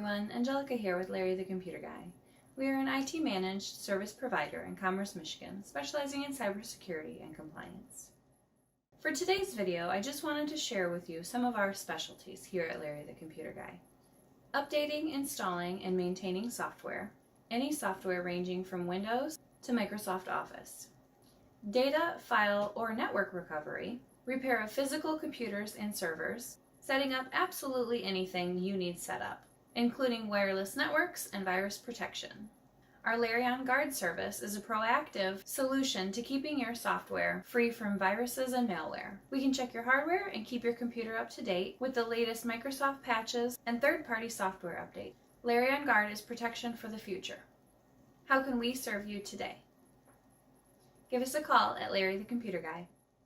everyone, Angelica here with Larry the Computer Guy. We are an IT managed service provider in Commerce, Michigan, specializing in cybersecurity and compliance. For today's video, I just wanted to share with you some of our specialties here at Larry the Computer Guy. Updating, installing, and maintaining software, any software ranging from Windows to Microsoft Office. Data, file, or network recovery, repair of physical computers and servers, setting up absolutely anything you need set up, including wireless networks and virus protection. Our Larry On Guard service is a proactive solution to keeping your software free from viruses and malware. We can check your hardware and keep your computer up to date with the latest Microsoft patches and third-party software updates. Larry On Guard is protection for the future. How can we serve you today? Give us a call at Larry the Computer Guy.